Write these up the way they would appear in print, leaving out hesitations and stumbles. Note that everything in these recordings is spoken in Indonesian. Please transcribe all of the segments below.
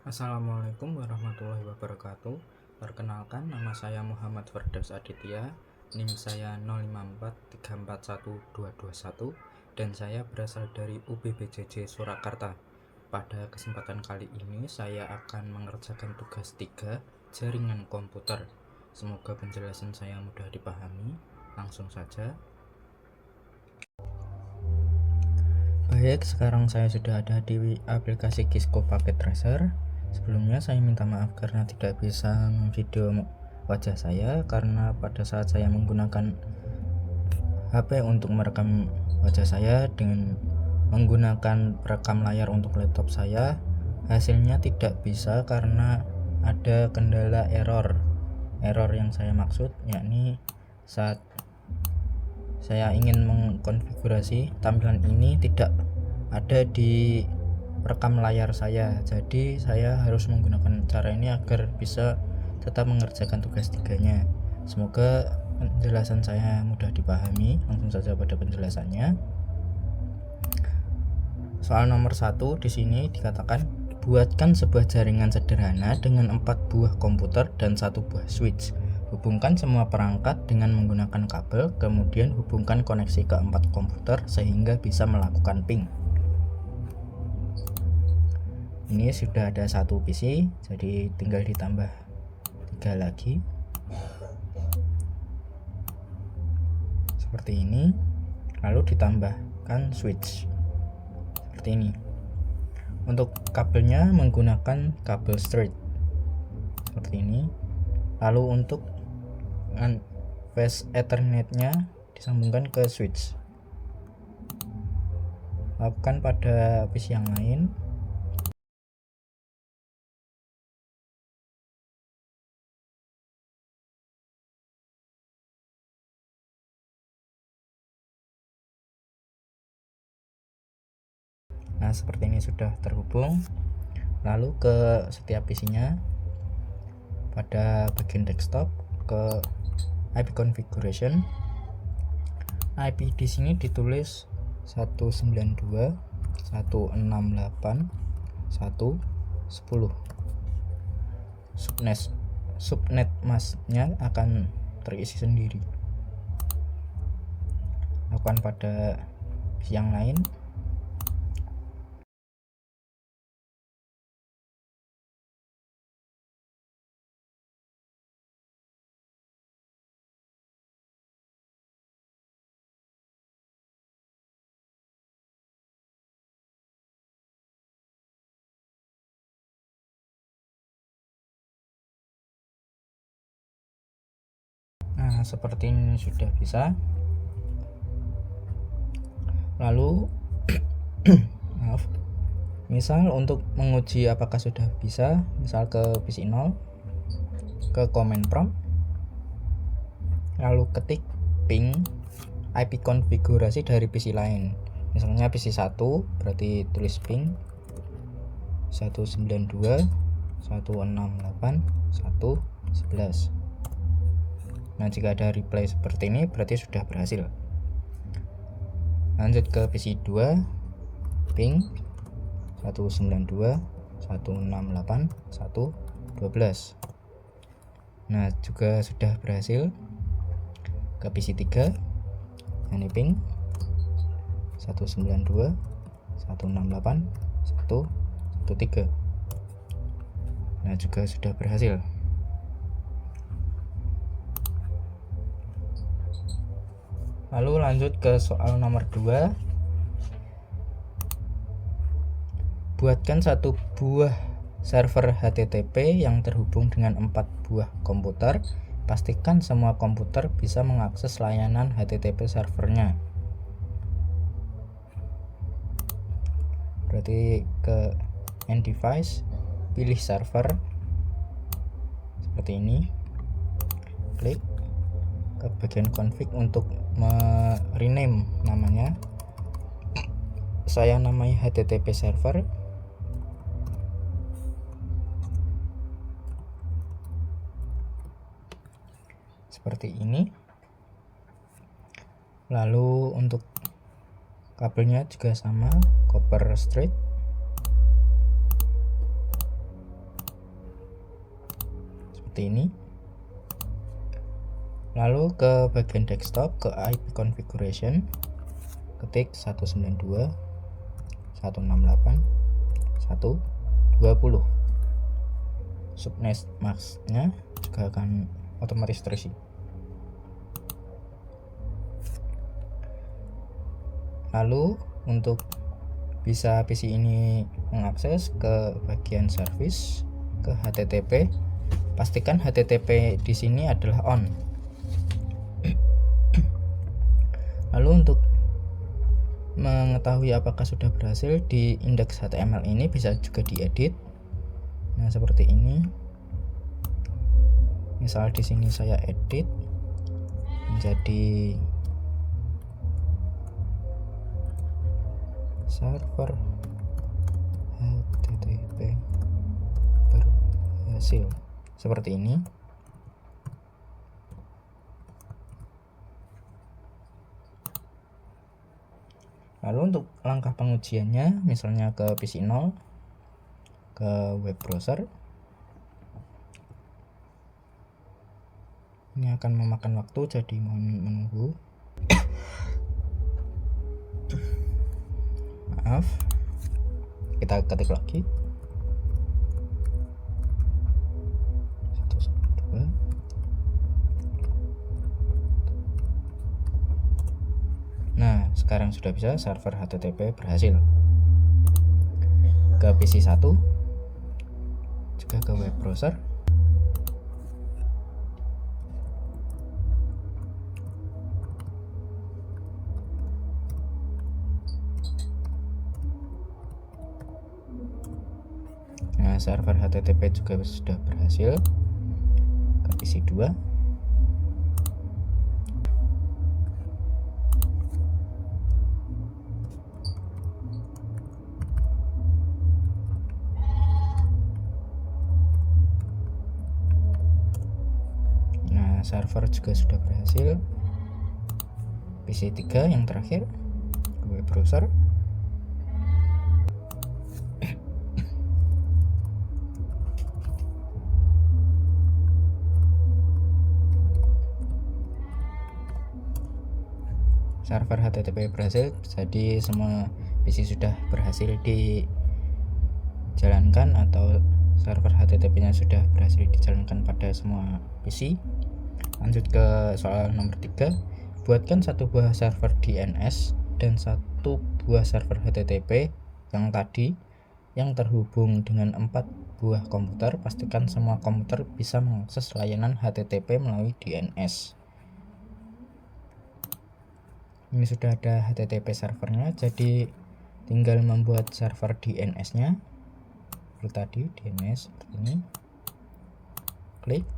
Assalamualaikum warahmatullahi wabarakatuh. Perkenalkan, nama saya Muhammad Firdaus Aditya, NIM saya 0543412221 dan saya berasal dari UBBJJ Surakarta. Pada kesempatan kali ini saya akan mengerjakan tugas 3 jaringan komputer. Semoga penjelasan saya mudah dipahami. Langsung saja. Baik, sekarang saya sudah ada di aplikasi Kisco Packet Tracer. Sebelumnya saya minta maaf karena tidak bisa memvideo wajah saya, karena pada saat saya menggunakan HP untuk merekam wajah saya dengan menggunakan perekam layar untuk laptop saya, hasilnya tidak bisa karena ada kendala error yang saya maksud, yakni saat saya ingin mengkonfigurasi tampilan ini tidak ada di rekam layar saya, jadi saya harus menggunakan cara ini agar bisa tetap mengerjakan tugas 3-nya. Semoga penjelasan saya mudah dipahami. Langsung saja pada penjelasannya. Soal nomor 1 di sini dikatakan buatkan sebuah jaringan sederhana dengan 4 buah komputer dan 1 buah switch. Hubungkan semua perangkat dengan menggunakan kabel, kemudian hubungkan koneksi ke 4 komputer sehingga bisa melakukan ping. Ini sudah ada 1 PC, jadi tinggal ditambah 3 lagi seperti ini, lalu ditambahkan switch seperti ini. Untuk kabelnya menggunakan kabel straight seperti ini, lalu untuk fast ethernetnya disambungkan ke switch. Lakukan pada PC yang lain. Nah, seperti ini sudah terhubung. Lalu ke setiap PC-nya, pada bagian desktop, ke IP configuration. IP di sini ditulis 192.168.1.10. Subnet masknya akan terisi sendiri. Lakukan pada PC yang lain. Nah, seperti ini sudah bisa. Lalu maaf, misal untuk menguji apakah sudah bisa, misal ke PC 0, ke command prompt, lalu ketik ping IP konfigurasi dari PC lain. Misalnya PC 1 berarti tulis ping 192.168.1.11. Nah, jika ada reply seperti ini berarti sudah berhasil. Lanjut ke PC 2, ping 192.168.1.12. Nah, juga sudah berhasil. Ke PC 3, ini ping 192.168.1.13. Nah, juga sudah berhasil. Lalu lanjut ke soal nomor 2. Buatkan 1 buah server HTTP yang terhubung dengan 4 buah komputer. Pastikan semua komputer bisa mengakses layanan HTTP servernya. Berarti ke end device, pilih server seperti ini, klik ke bagian config untuk rename namanya. Saya namai HTTP server. Seperti ini. Lalu untuk kabelnya juga sama, copper straight. seperti ini. Lalu ke bagian desktop, ke IP configuration, ketik 192.168.1.20. Subnet masknya juga akan otomatis terisi. Lalu untuk bisa PC ini mengakses ke bagian service, ke HTTP, pastikan HTTP di sini adalah on. Lalu untuk mengetahui apakah sudah berhasil, di indeks HTML ini bisa juga diedit. Nah, seperti ini. Misal di sini saya edit menjadi server HTTP berhasil, seperti ini. Lalu untuk langkah pengujiannya, misalnya ke PC 0, ke web browser, ini akan memakan waktu, jadi mohon menunggu. Maaf, kita ketik lagi 192. Nah, sekarang sudah bisa, server HTTP berhasil. Ke PC 1, juga ke web browser. Nah, server HTTP juga sudah berhasil. Ke PC 2. Nah, server juga sudah berhasil. PC 3 yang terakhir, ke web browser. Server HTTP berhasil, jadi semua PC sudah berhasil dijalankan, atau server HTTP nya sudah berhasil dijalankan pada semua PC. Lanjut ke soal nomor 3. Buatkan satu buah server DNS dan satu buah server HTTP yang tadi yang terhubung dengan 4 buah komputer. Pastikan semua komputer bisa mengakses layanan HTTP melalui DNS. Ini sudah ada HTTP servernya, jadi tinggal membuat server DNS nya seperti tadi, DNS seperti ini. Klik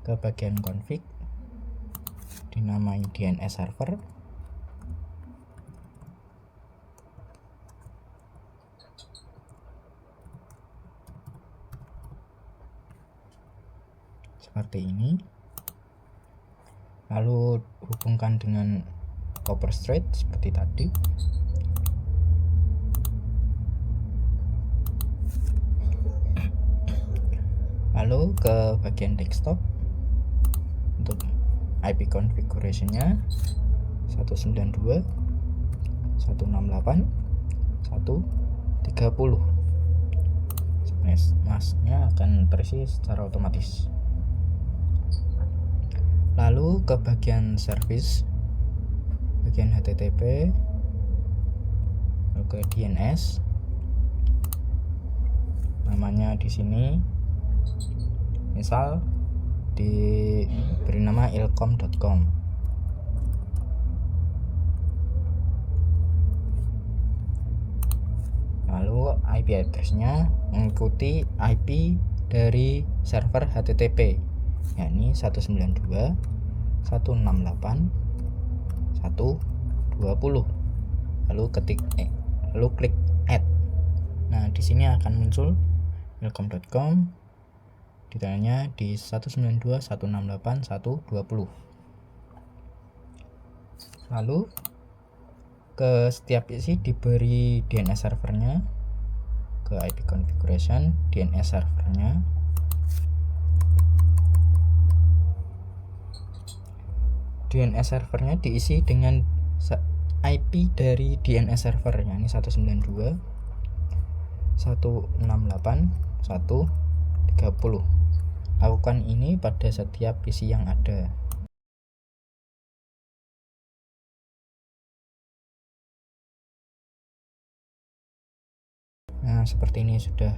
ke bagian config, dinamai DNS server. Seperti ini. Lalu hubungkan dengan copper straight seperti tadi. Lalu ke bagian desktop, untuk IP configuration-nya 192.168.1.30. Masknya akan terisi secara otomatis. Lalu ke bagian service, bagian HTTP, lalu ke DNS, namanya di sini misal diberi nama ilkom.com. Lalu IP address-nya mengikuti IP dari server HTTP, yakni 192.168.1.20. Lalu klik add. Nah, di sini akan muncul ilkom.com, detailnya di 192.168.1.20. Lalu ke setiap PC diberi DNS servernya, ke IP configuration, DNS servernya. DNS servernya diisi dengan IP dari DNS server, yakni 192.168.130. Lakukan ini pada setiap PC yang ada. Nah, seperti ini sudah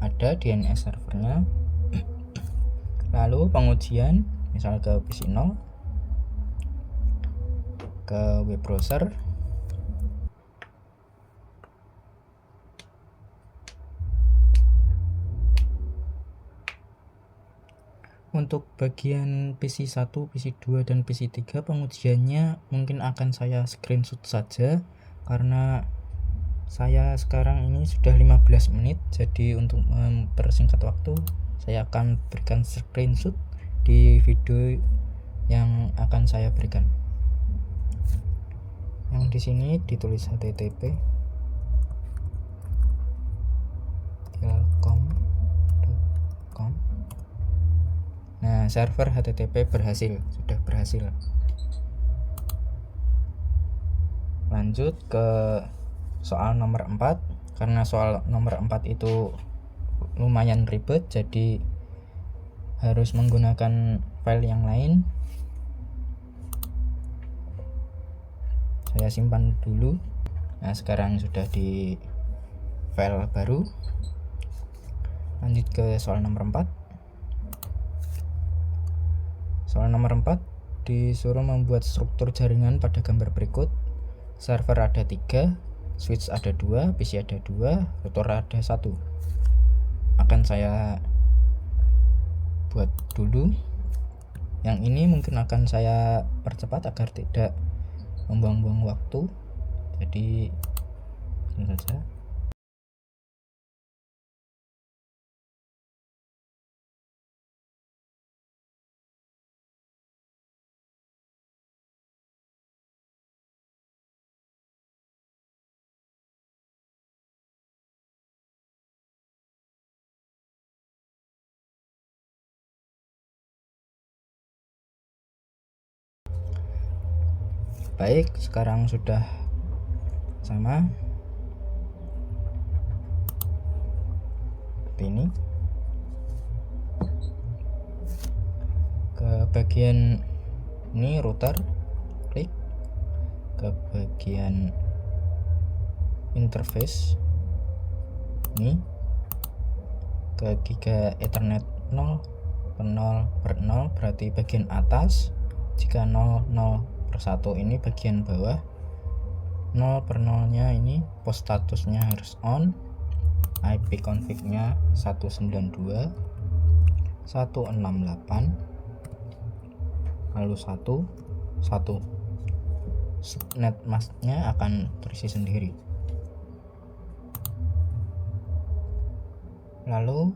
ada DNS servernya. Lalu pengujian, misal ke PC 0, ke web browser, untuk bagian PC 1, PC 2, dan PC 3 pengujiannya mungkin akan saya screenshot saja karena saya sekarang ini sudah 15 menit. Jadi untuk mempersingkat waktu, saya akan berikan screenshot di video yang akan saya berikan. Yang di sini ditulis http ilkom.com. Nah, server HTTP sudah berhasil. Lanjut ke soal nomor 4. Karena soal nomor 4 itu lumayan ribet, jadi harus menggunakan file yang lain. Saya simpan dulu. Nah, sekarang sudah di file baru. Lanjut ke soal nomor 4. Soal nomor 4 disuruh membuat struktur jaringan pada gambar berikut. Server ada 3, switch ada 2, PC ada 2, router ada 1. Akan saya buat dulu. Yang ini mungkin akan saya percepat agar tidak membuang-buang waktu. Jadi ini saja. Baik, sekarang sudah sama seperti ini. Ke bagian ini router, klik ke bagian interface ini, ke giga ethernet 0/0/0 berarti bagian atas. Jika 0/0/1 ini bagian bawah. 0/0 nya ini pos statusnya harus on. IP config nya 192.168, lalu 1 net mask nya akan terisi sendiri. Lalu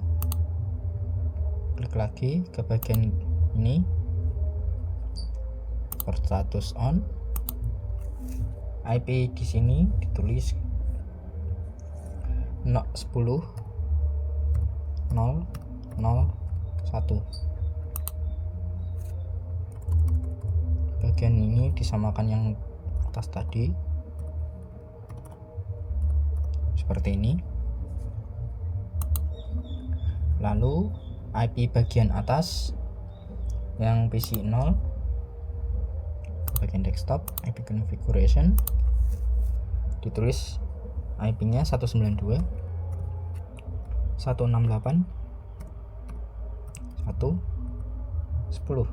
klik lagi ke bagian ini, port status on. IP di sini ditulis 10.0.0.1. Bagian ini disamakan yang atas tadi seperti ini. Lalu IP bagian atas yang PC 0, bagian desktop, IP configuration, ditulis IP nya 192.168.110.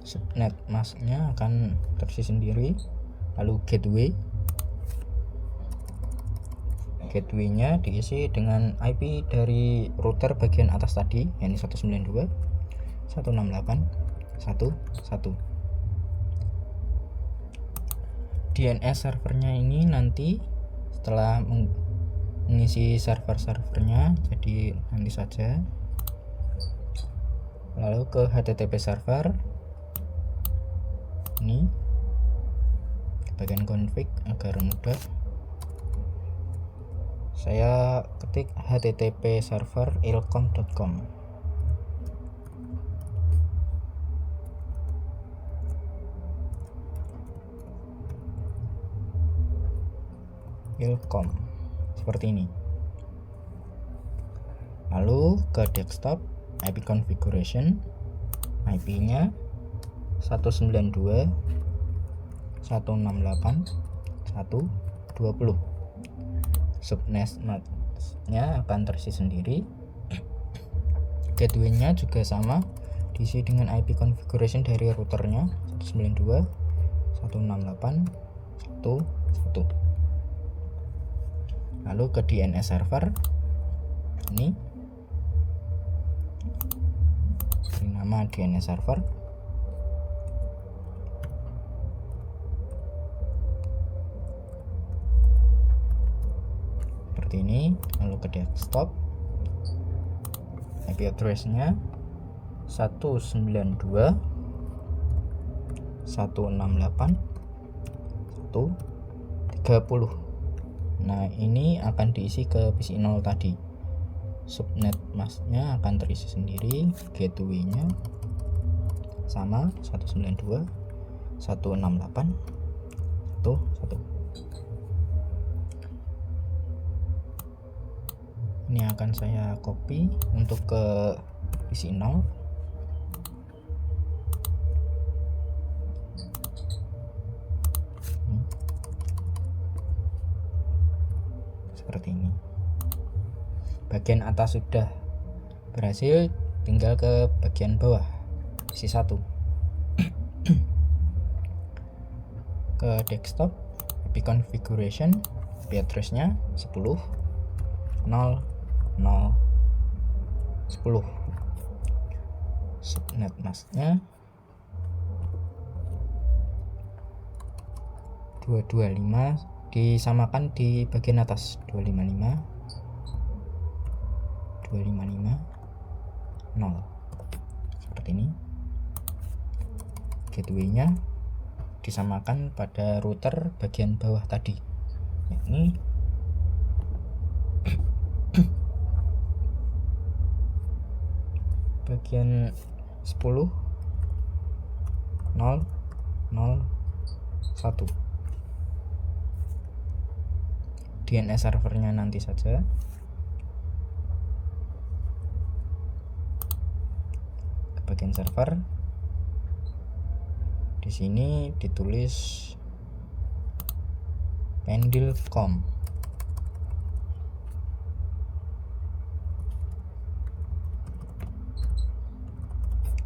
Subnet mask nya akan terisi sendiri. Lalu gateway nya diisi dengan IP dari router bagian atas tadi, yakni 192.168.110. DNS servernya ini nanti setelah mengisi server-servernya, jadi nanti saja. Lalu ke HTTP server ini, bagian config agar mudah. Saya ketik http server ilkom.com. Ilkom seperti ini. Lalu ke desktop, IP configuration, IP-nya 192.168.1.20. Subnet-nya akan terisi sendiri. Gateway-nya juga sama, diisi dengan IP configuration dari routernya 192.168.1.1. Lalu ke DNS server, ini beri nama DNS server. Seperti ini. Lalu ke desktop, IP address-nya 192.168.1.30. Nah, ini akan diisi ke PC0 tadi. Subnet masknya akan terisi sendiri. Gateway-nya sama 192.168.1.1. Ini akan saya copy untuk ke PC0. Seperti ini. Bagian atas sudah berhasil, tinggal ke bagian bawah PC1. Ke desktop, IP configuration, IP address-nya 10.0.0.10. Subnet masknya 225, disamakan di bagian atas 255.0 seperti ini. Gateway-nya disamakan pada router bagian bawah tadi, yakni bagian 10.0.0.1. DNS servernya nanti saja. Ke bagian server, di sini ditulis Pendilcom.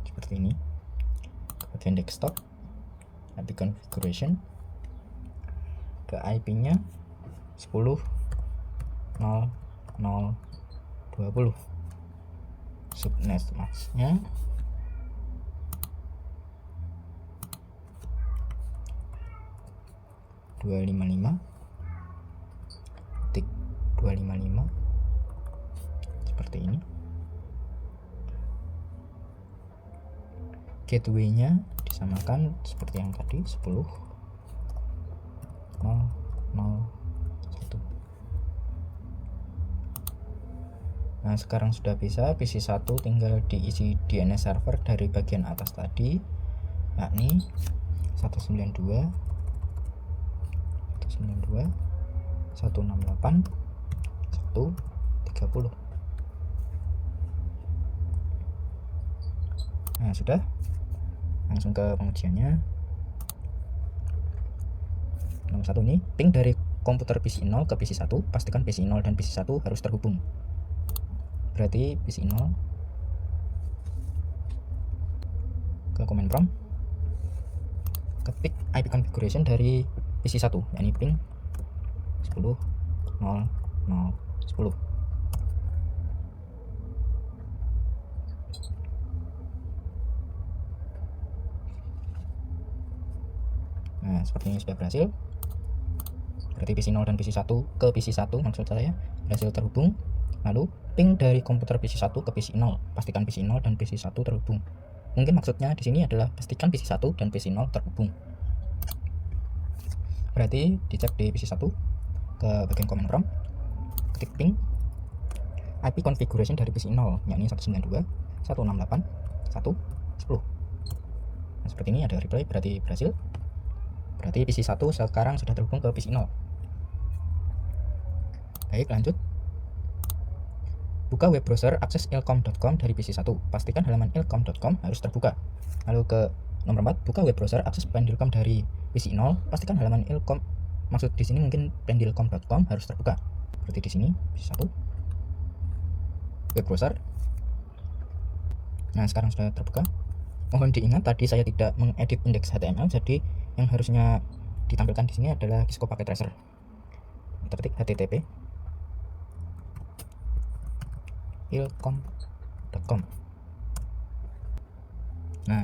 Seperti ini. Ke bagian desktop, IP configuration, ke IP-nya 10.0.0.20. Subnet masknya 255.255 seperti ini. Gateway-nya disamakan seperti yang tadi 10.0.0.1. Nah, sekarang sudah bisa. PC1 tinggal diisi DNS server dari bagian atas tadi, yakni 192.168.1.30. Nah, sudah. Langsung ke pengujiannya. Nomor 1 ini ping dari komputer PC0 ke PC1, pastikan PC0 dan PC1 harus terhubung. Berarti PC0 ke command prompt, ketik IP configuration dari PC1, yakni ping 10.0.0.10. Nah, seperti ini sudah berhasil. Berarti PC0 dan PC1 ke PC1 maksud saya berhasil terhubung. Lalu ping dari komputer PC1 ke PC0, pastikan PC0 dan PC1 terhubung. Mungkin maksudnya di sini adalah pastikan PC1 dan PC0 terhubung. Berarti dicek di PC1, ke bagian command prompt, ketik ping IP configuration dari PC0, yakni 192.168.1.10. Nah, seperti ini ada reply, berarti berhasil. Berarti PC1 sekarang sudah terhubung ke PC0. Baik, lanjut. Buka web browser akses ilkom.com dari PC 1. Pastikan halaman ilkom.com harus terbuka. Lalu ke nomor 4, buka web browser akses pendilkom dari PC 0. Pastikan halaman ilkom, maksud di sini mungkin pendilkom.com harus terbuka. Seperti di sini, PC 1. Web browser. Nah, sekarang sudah terbuka. Mohon diingat tadi saya tidak mengedit indeks HTML, jadi yang harusnya ditampilkan di sini adalah Gisco Packet Tracer. Kita ketik http ilkom.com. Nah,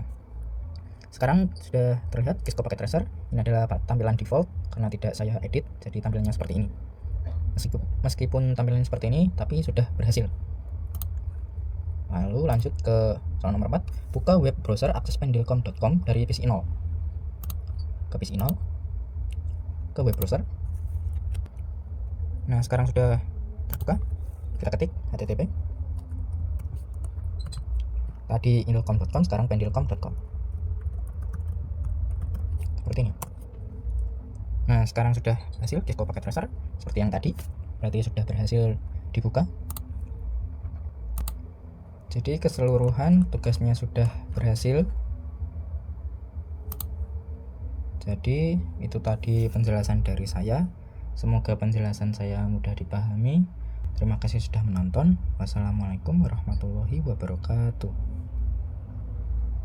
sekarang sudah terlihat Gisco Packet Tracer. Ini adalah tampilan default karena tidak saya edit, jadi tampilannya seperti ini. Meskipun tampilannya seperti ini, tapi sudah berhasil. Lalu lanjut ke soal nomor 4, buka web browser akses pendilkom.com dari PC 0. Ke PC 0, ke web browser. Nah, sekarang sudah terbuka. Kita ketik http tadi ilkom.com, sekarang pendilkom.com. Seperti ini. Nah, sekarang sudah hasil Gisco Packet Tracer seperti yang tadi. Berarti sudah berhasil dibuka. Jadi keseluruhan tugasnya sudah berhasil. Jadi itu tadi penjelasan dari saya. Semoga penjelasan saya mudah dipahami. Terima kasih sudah menonton. Wassalamualaikum warahmatullahi wabarakatuh.